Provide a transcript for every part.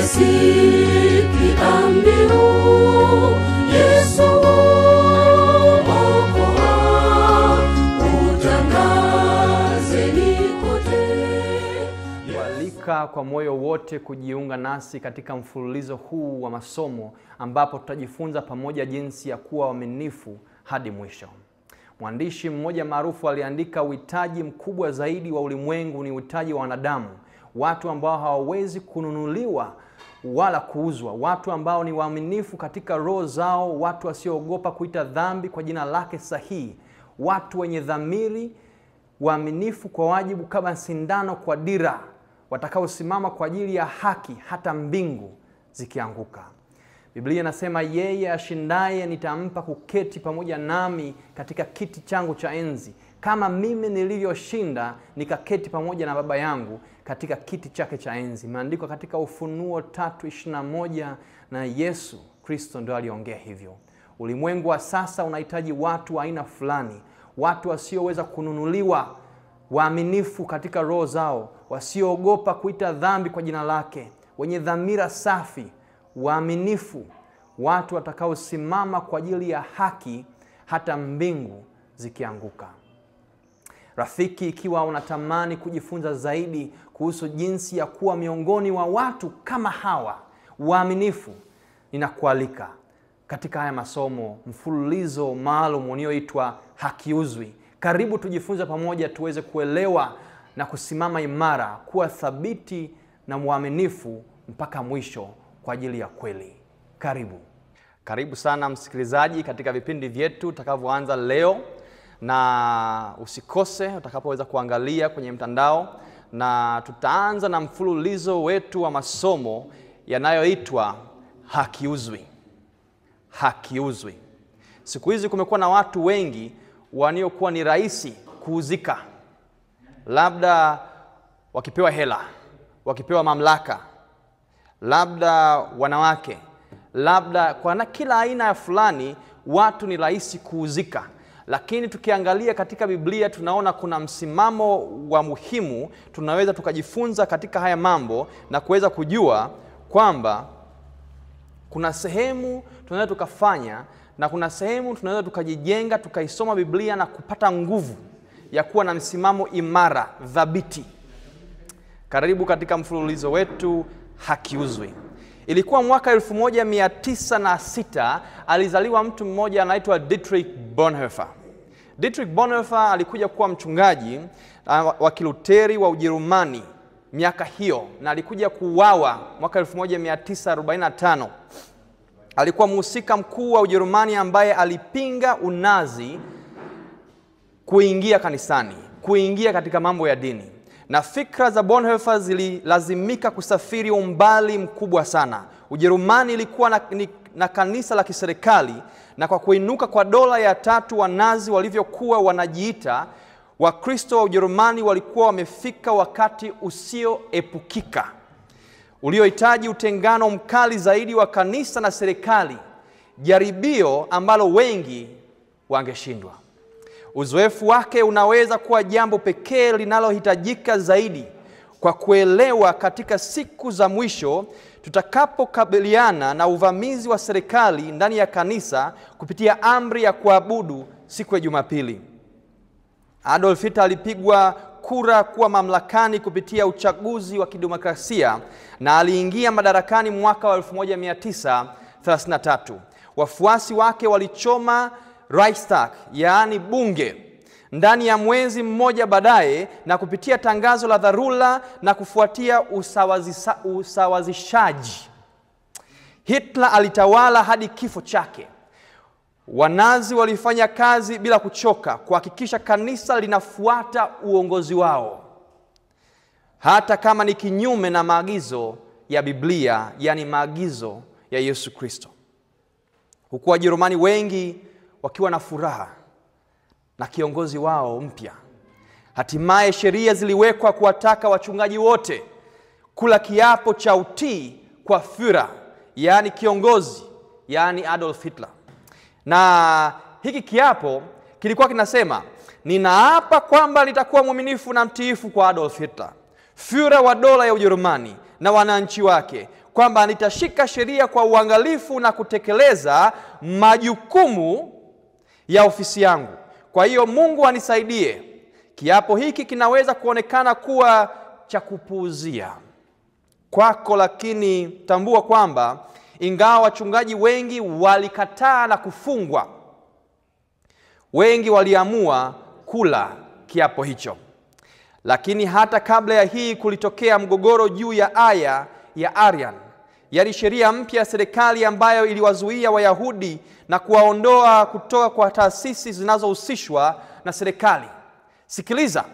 Umesikia mbiu, Yesu okoa, utangazeni kote. Walika kwa moyo wote kujiunga nasi katika mfululizo huu wa masomo ambapo tutajifunza pamoja jinsi ya kuwa waaminifu hadi mwisho. Mwandishi mmoja maarufu aliandika, uhitaji mkubwa zaidi wa ulimwengu ni uhitaji wa wanadamu, watu ambao hawawezi kununuliwa wala kuuzwa, watu ambao ni waaminifu katika roho zao, watu wasioogopa kuita dhambi kwa jina lake sahihi, watu wenye dhamiri, waaminifu kwa wajibu kama sindano kwa dira, watakaosimama kwa ajili ya haki hata mbingu zikianguka. Biblia inasema, yeye ashindaye nitampa kuketi pamoja nami katika kiti changu cha enzi, kama mimi nilivyoshinda nikaketi pamoja na Baba yangu katika kiti chake cha enzi. Imeandikwa katika Ufunuo 3:21, na Yesu Kristo ndio aliongea hivyo. Ulimwengu wa sasa unahitaji watu wa aina fulani, watu wasioweza kununuliwa, waaminifu katika roho zao, wasioogopa kuita dhambi kwa jina lake, wenye dhamira safi, waaminifu, watu watakaosimama kwa ajili ya haki hata mbingu zikianguka. Rafiki, ikiwa unatamani kujifunza zaidi kuhusu jinsi ya kuwa miongoni wa watu kama hawa waaminifu, ninakualika katika haya masomo, mfululizo maalum unaoitwa Hakiuzwi. Karibu tujifunze pamoja, tuweze kuelewa na kusimama imara, kuwa thabiti na mwaminifu mpaka mwisho kwa ajili ya kweli. Karibu sana msikilizaji katika vipindi vyetu tutakavyoanza leo, na usikose utakapoweza kuangalia kwenye mtandao, na tutaanza na mfululizo wetu wa masomo yanayoitwa Hakiuzwi. Hakiuzwi. Siku hizi kumekuwa na watu wengi waliokuwa ni rahisi kuuzika, labda wakipewa hela, wakipewa mamlaka, labda wanawake, labda kwa kila aina ya fulani, watu ni rahisi kuuzika. Lakini tukiangalia katika Biblia tunaona kuna msimamo wa muhimu tunaweza tukajifunza katika haya mambo, na kuweza kujua kwamba kuna sehemu tunaweza tukafanya na kuna sehemu tunaweza tukajijenga, tukaisoma Biblia na kupata nguvu ya kuwa na msimamo imara, thabiti. Karibu katika mfululizo wetu Hakiuzwi. Ilikuwa mwaka 1906 alizaliwa mtu mmoja anaitwa Dietrich Bonhoeffer. Dietrich Bonhoeffer alikuja kuwa mchungaji wa Kiluteri wa Ujerumani miaka hiyo, na alikuja kuuawa mwaka 1945. Alikuwa mhusika mkuu wa Ujerumani ambaye alipinga unazi kuingia kanisani, kuingia katika mambo ya dini. Na fikra za Bonhoeffer zililazimika kusafiri umbali mkubwa sana. Ujerumani ilikuwa na kanisa la kiserikali, na kwa kuinuka kwa dola ya tatu wa Nazi walivyokuwa wanajiita, Wakristo wa Ujerumani walikuwa wamefika wakati usioepukika, uliohitaji utengano mkali zaidi wa kanisa na serikali, jaribio ambalo wengi wangeshindwa. Uzoefu wake unaweza kuwa jambo pekee linalohitajika zaidi kwa kuelewa katika siku za mwisho tutakapokabiliana na uvamizi wa serikali ndani ya kanisa kupitia amri ya kuabudu siku ya Jumapili. Adolf Hitler alipigwa kura kuwa mamlakani kupitia uchaguzi wa kidemokrasia, na aliingia madarakani mwaka wa 1933. Wafuasi wake walichoma Reichstag, yaani bunge, ndani ya mwezi mmoja baadaye, na kupitia tangazo la dharura na kufuatia usawazishaji, Hitler alitawala hadi kifo chake. Wanazi walifanya kazi bila kuchoka kuhakikisha kanisa linafuata uongozi wao, hata kama ni kinyume na maagizo ya Biblia, yani maagizo ya Yesu Kristo. Huku Wajerumani wengi wakiwa na furaha na kiongozi wao mpya, hatimaye sheria ziliwekwa kuwataka wachungaji wote kula kiapo cha utii kwa Führer, yani kiongozi, yani Adolf Hitler. Na hiki kiapo kilikuwa kinasema, ninaapa kwamba nitakuwa mwaminifu na mtiifu kwa Adolf Hitler, Führer wa dola ya Ujerumani, na wananchi wake kwamba nitashika sheria kwa uangalifu na kutekeleza majukumu ya ofisi yangu. Kwa hiyo Mungu anisaidie. Kiapo hiki kinaweza kuonekana kuwa cha kupuuzia kwako, lakini tambua kwamba ingawa wachungaji wengi walikataa na kufungwa, wengi waliamua kula kiapo hicho. Lakini hata kabla ya hii kulitokea mgogoro juu ya aya ya Arian, yaani sheria mpya ya serikali ambayo iliwazuia Wayahudi na kuwaondoa kutoka kwa taasisi zinazohusishwa na serikali. Sikiliza,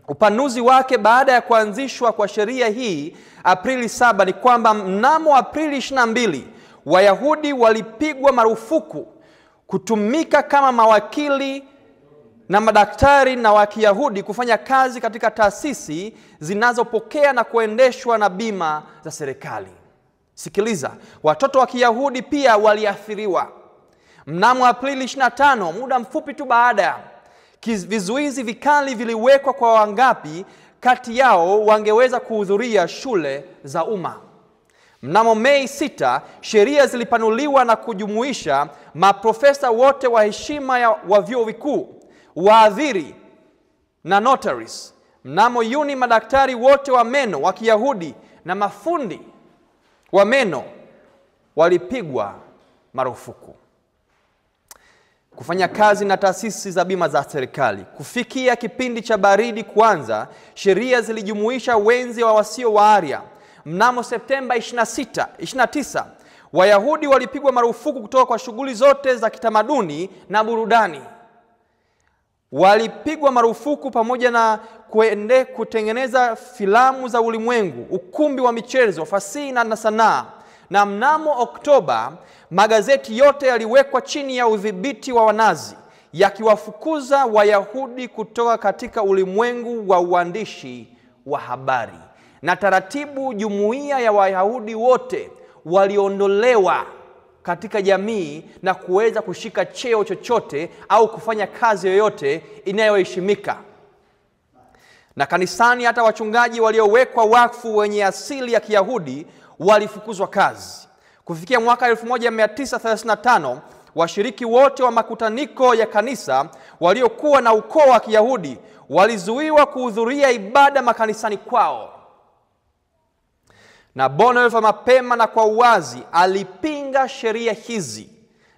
upanuzi wake baada ya kuanzishwa kwa sheria hii Aprili 7 ni kwamba mnamo Aprili 22 Wayahudi walipigwa marufuku kutumika kama mawakili na madaktari na wa Kiyahudi kufanya kazi katika taasisi zinazopokea na kuendeshwa na bima za serikali. Sikiliza, watoto wa Kiyahudi pia waliathiriwa. Mnamo Aprili 25, muda mfupi tu baada, vizuizi vikali viliwekwa kwa wangapi kati yao wangeweza kuhudhuria shule za umma. Mnamo Mei 6, sheria zilipanuliwa na kujumuisha maprofesa wote wa heshima wa vyuo vikuu, waadhiri na notaries. Mnamo Juni, madaktari wote wa meno wa Kiyahudi na mafundi wa meno walipigwa marufuku kufanya kazi na taasisi za bima za serikali. Kufikia kipindi cha baridi kuanza, sheria zilijumuisha wenzi wa wasio wa Aria. Mnamo Septemba 29, Wayahudi walipigwa marufuku kutoka kwa shughuli zote za kitamaduni na burudani. Walipigwa marufuku pamoja na kutengeneza filamu za ulimwengu, ukumbi wa michezo, fasihi na sanaa. Na mnamo Oktoba, magazeti yote yaliwekwa chini ya udhibiti wa Wanazi, yakiwafukuza Wayahudi kutoka katika ulimwengu wa uandishi wa habari. Na taratibu jumuiya ya Wayahudi wote waliondolewa katika jamii na kuweza kushika cheo chochote au kufanya kazi yoyote inayoheshimika. Na kanisani hata wachungaji waliowekwa wakfu wenye asili ya Kiyahudi walifukuzwa kazi. Kufikia mwaka 1935, washiriki wote wa makutaniko ya kanisa waliokuwa na ukoo wa Kiyahudi walizuiwa kuhudhuria ibada makanisani kwao. Na Bonhoeffer mapema na kwa uwazi alipinga sheria hizi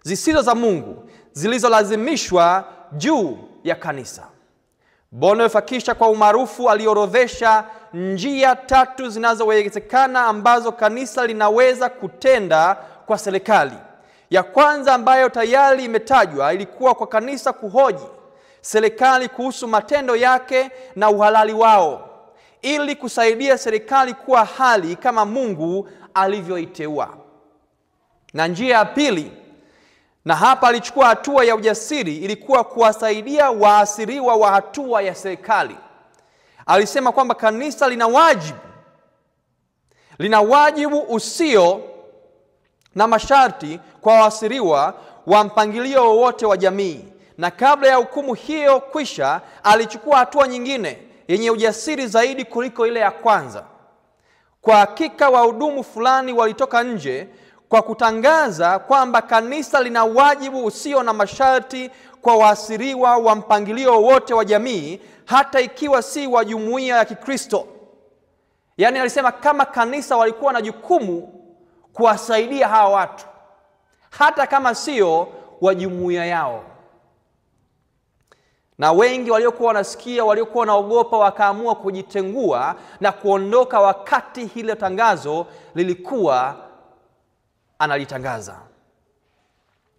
zisizo za Mungu zilizolazimishwa juu ya kanisa. Bonhoeffer kisha kwa umaarufu aliorodhesha njia 3 zinazowezekana ambazo kanisa linaweza kutenda kwa serikali. Ya kwanza ambayo tayari imetajwa ilikuwa kwa kanisa kuhoji serikali kuhusu matendo yake na uhalali wao, ili kusaidia serikali kuwa hali kama Mungu alivyoiteua. Na njia ya pili, na hapa alichukua hatua ya ujasiri, ilikuwa kuwasaidia waasiriwa wa hatua ya serikali. Alisema kwamba kanisa lina wajibu usio na masharti kwa waasiriwa wa mpangilio wowote wa jamii. Na kabla ya hukumu hiyo kwisha, alichukua hatua nyingine yenye ujasiri zaidi kuliko ile ya kwanza. Kwa hakika wahudumu fulani walitoka nje kwa kutangaza kwamba kanisa lina wajibu usio na masharti kwa waasiriwa wa mpangilio wote wa jamii, hata ikiwa si wa jumuiya ya Kikristo. Yaani alisema kama kanisa walikuwa na jukumu kuwasaidia hawa watu, hata kama sio wa jumuiya yao. Na wengi waliokuwa wanasikia, waliokuwa wanaogopa, wakaamua kujitengua na kuondoka wakati hilo tangazo lilikuwa analitangaza.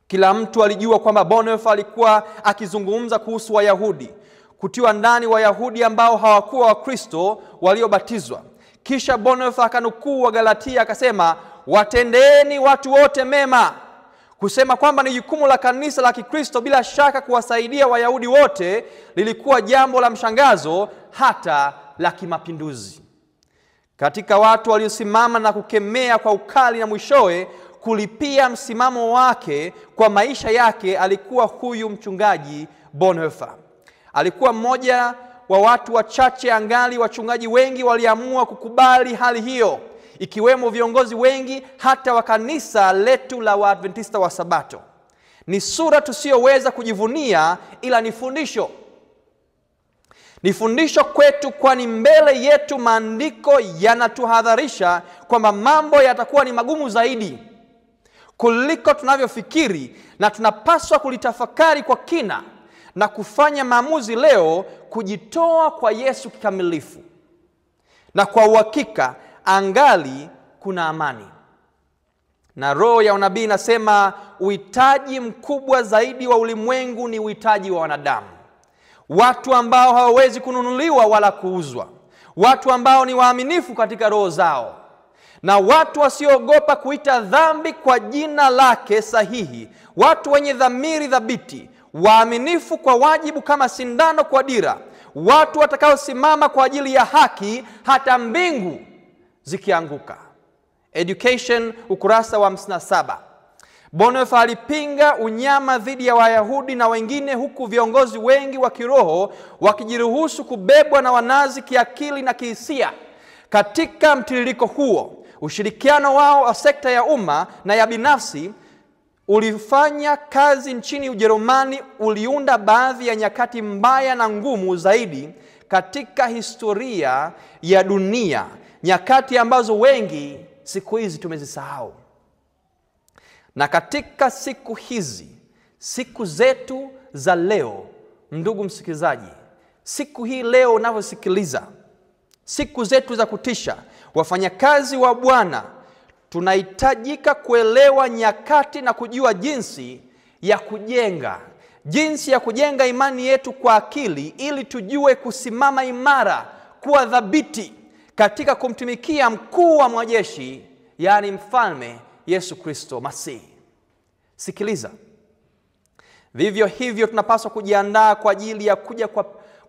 Kila mtu alijua kwamba Bonhoeffer alikuwa akizungumza kuhusu Wayahudi, kutiwa ndani Wayahudi ambao hawakuwa Wakristo waliobatizwa. Kisha Bonhoeffer akanukuu Wagalatia akasema, watendeeni watu wote mema. Kusema kwamba ni jukumu la kanisa la Kikristo bila shaka kuwasaidia Wayahudi wote lilikuwa jambo la mshangazo, hata la kimapinduzi. Katika watu waliosimama na kukemea kwa ukali na mwishowe kulipia msimamo wake kwa maisha yake alikuwa huyu mchungaji Bonhoeffer. Alikuwa mmoja wa watu wachache angali wachungaji wengi waliamua kukubali hali hiyo, ikiwemo viongozi wengi hata wa kanisa letu la Waadventista wa Sabato. Ni sura tusiyoweza kujivunia, ila ni fundisho. Ni fundisho kwetu, kwani mbele yetu maandiko yanatuhadharisha kwamba mambo yatakuwa ni magumu zaidi kuliko tunavyofikiri, na tunapaswa kulitafakari kwa kina na kufanya maamuzi leo kujitoa kwa Yesu kikamilifu. Na kwa uhakika angali kuna amani. Na roho ya unabii inasema uhitaji mkubwa zaidi wa ulimwengu ni uhitaji wa wanadamu. Watu ambao hawawezi kununuliwa wala kuuzwa. Watu ambao ni waaminifu katika roho zao. Na watu wasioogopa kuita dhambi kwa jina lake sahihi. Watu wenye dhamiri thabiti, waaminifu kwa wajibu kama sindano kwa dira. Watu watakaosimama kwa ajili ya haki hata mbingu zikianguka. Education, ukurasa wa 57. Bonhoeffer alipinga unyama dhidi ya Wayahudi na wengine, huku viongozi wengi wa kiroho wakijiruhusu kubebwa na wanazi kiakili na kihisia. Katika mtiririko huo, ushirikiano wao wa sekta ya umma na ya binafsi ulifanya kazi nchini Ujerumani. Uliunda baadhi ya nyakati mbaya na ngumu zaidi katika historia ya dunia, nyakati ambazo wengi siku hizi tumezisahau. Na katika siku hizi, siku zetu za leo, ndugu msikilizaji, siku hii leo unavyosikiliza, siku zetu za kutisha, wafanyakazi wa Bwana tunahitajika kuelewa nyakati na kujua jinsi ya kujenga imani yetu kwa akili, ili tujue kusimama imara, kuwa thabiti katika kumtumikia mkuu wa majeshi, yaani mfalme Yesu Kristo Masihi. Sikiliza. Vivyo hivyo tunapaswa kujiandaa kwa ajili ya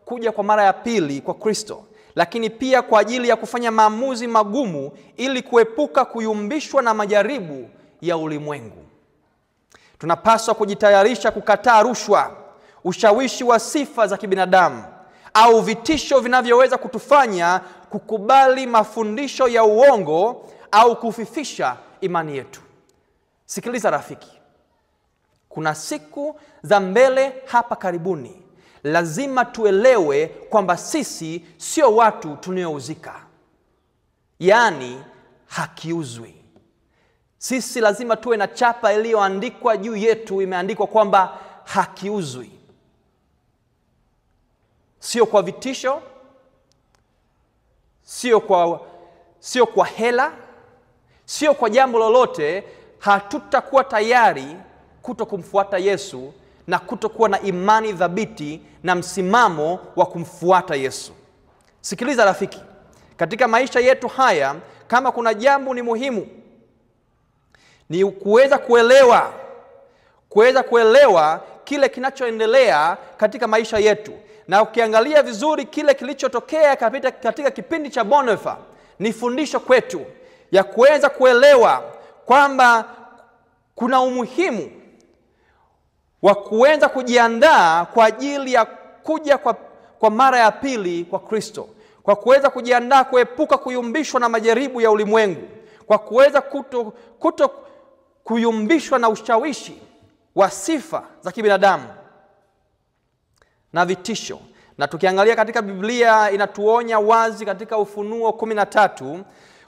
kuja kwa mara ya pili kwa Kristo, lakini pia kwa ajili ya kufanya maamuzi magumu ili kuepuka kuyumbishwa na majaribu ya ulimwengu. Tunapaswa kujitayarisha kukataa rushwa, ushawishi wa sifa za kibinadamu au vitisho vinavyoweza kutufanya kukubali mafundisho ya uongo au kufifisha imani yetu. Sikiliza rafiki. Kuna siku za mbele hapa karibuni. Lazima tuelewe kwamba sisi sio watu tunaouzika. Yaani hakiuzwi. Sisi lazima tuwe na chapa iliyoandikwa juu yetu, imeandikwa kwamba hakiuzwi. Sio kwa vitisho, sio kwa hela, sio kwa jambo lolote. Hatutakuwa tayari kutokumfuata Yesu na kutokuwa na imani thabiti na msimamo wa kumfuata Yesu. Sikiliza rafiki, katika maisha yetu haya, kama kuna jambo ni muhimu, ni kuweza kuelewa kile kinachoendelea katika maisha yetu. Na ukiangalia vizuri kile kilichotokea katika kipindi cha Bonhoeffer, ni fundisho kwetu ya kuweza kuelewa kwamba kuna umuhimu wa kuweza kujiandaa kwa ajili ya kuja kwa mara ya pili kwa Kristo, kwa kuweza kujiandaa kuepuka kuyumbishwa na majaribu ya ulimwengu, kwa kuweza kuto kuyumbishwa na ushawishi wa sifa za kibinadamu na vitisho. Na tukiangalia katika Biblia, inatuonya wazi katika Ufunuo 13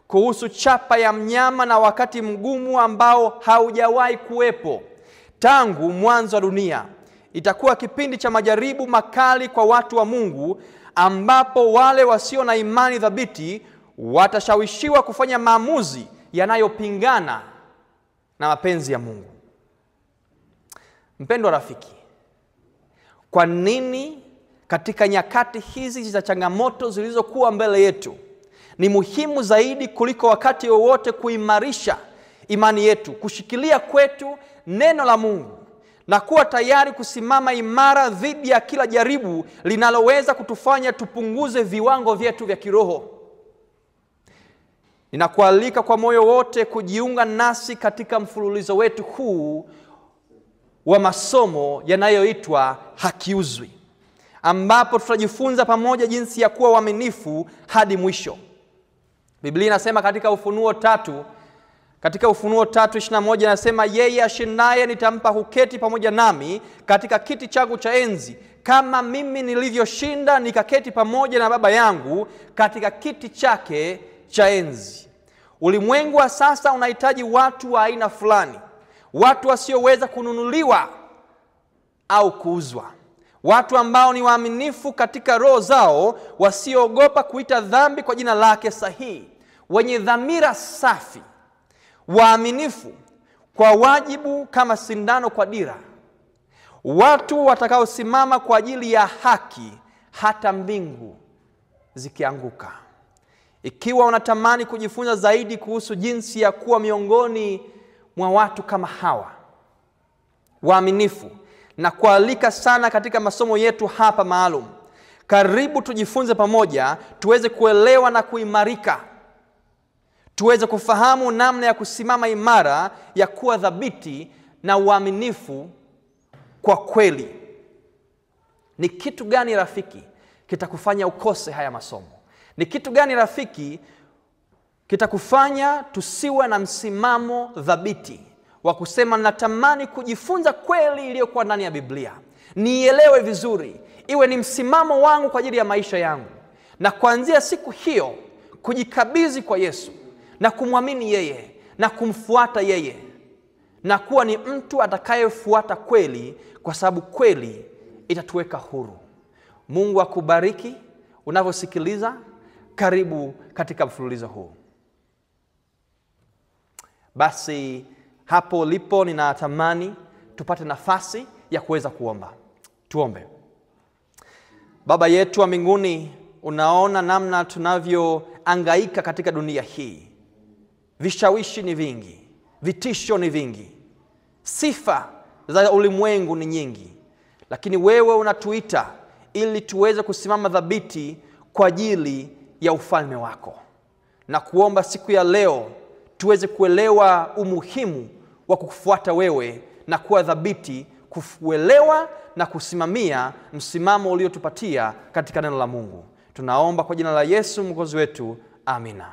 kuhusu chapa ya mnyama na wakati mgumu ambao haujawahi kuwepo tangu mwanzo wa dunia. Itakuwa kipindi cha majaribu makali kwa watu wa Mungu, ambapo wale wasio na imani thabiti watashawishiwa kufanya maamuzi yanayopingana na mapenzi ya Mungu. Mpendwa rafiki, kwa nini katika nyakati hizi za changamoto zilizokuwa mbele yetu ni muhimu zaidi kuliko wakati wowote kuimarisha imani yetu, kushikilia kwetu neno la Mungu na kuwa tayari kusimama imara dhidi ya kila jaribu linaloweza kutufanya tupunguze viwango vyetu vya kiroho? Ninakualika kwa moyo wote kujiunga nasi katika mfululizo wetu huu wa masomo yanayoitwa hakiuzwi, ambapo tutajifunza pamoja jinsi ya kuwa waaminifu hadi mwisho. Biblia inasema katika Ufunuo 3:21 inasema, yeye ashindaye nitampa kuketi pamoja nami katika kiti changu cha enzi, kama mimi nilivyoshinda nikaketi pamoja na Baba yangu katika kiti chake cha enzi. Ulimwengu wa sasa unahitaji watu wa aina fulani, watu wasioweza kununuliwa au kuuzwa, watu ambao ni waaminifu katika roho zao, wasioogopa kuita dhambi kwa jina lake sahihi, wenye dhamira safi, waaminifu kwa wajibu kama sindano kwa dira, watu watakaosimama kwa ajili ya haki hata mbingu zikianguka. Ikiwa unatamani kujifunza zaidi kuhusu jinsi ya kuwa miongoni mwa watu kama hawa waaminifu, na kualika sana katika masomo yetu hapa maalum. Karibu tujifunze pamoja, tuweze kuelewa na kuimarika, tuweze kufahamu namna ya kusimama imara, ya kuwa thabiti na uaminifu kwa kweli. Ni kitu gani rafiki kitakufanya ukose haya masomo? Ni kitu gani rafiki kitakufanya tusiwe na msimamo thabiti wa kusema natamani kujifunza kweli iliyokuwa ndani ya Biblia, nielewe vizuri, iwe ni msimamo wangu kwa ajili ya maisha yangu, na kuanzia siku hiyo kujikabidhi kwa Yesu na kumwamini yeye na kumfuata yeye, na kuwa ni mtu atakayefuata kweli, kwa sababu kweli itatuweka huru. Mungu akubariki unavyosikiliza. Karibu katika mfululizo huu. Basi hapo ulipo, ninatamani tupate nafasi ya kuweza kuomba. Tuombe. Baba yetu wa mbinguni, unaona namna tunavyohangaika katika dunia hii. Vishawishi ni vingi, vitisho ni vingi, sifa za ulimwengu ni nyingi, lakini wewe unatuita ili tuweze kusimama thabiti kwa ajili ya ufalme wako. Na kuomba siku ya leo tuweze kuelewa umuhimu wa kukufuata wewe na kuwa thabiti kuelewa na kusimamia msimamo uliotupatia katika neno la Mungu. Tunaomba kwa jina la Yesu Mwokozi wetu. Amina.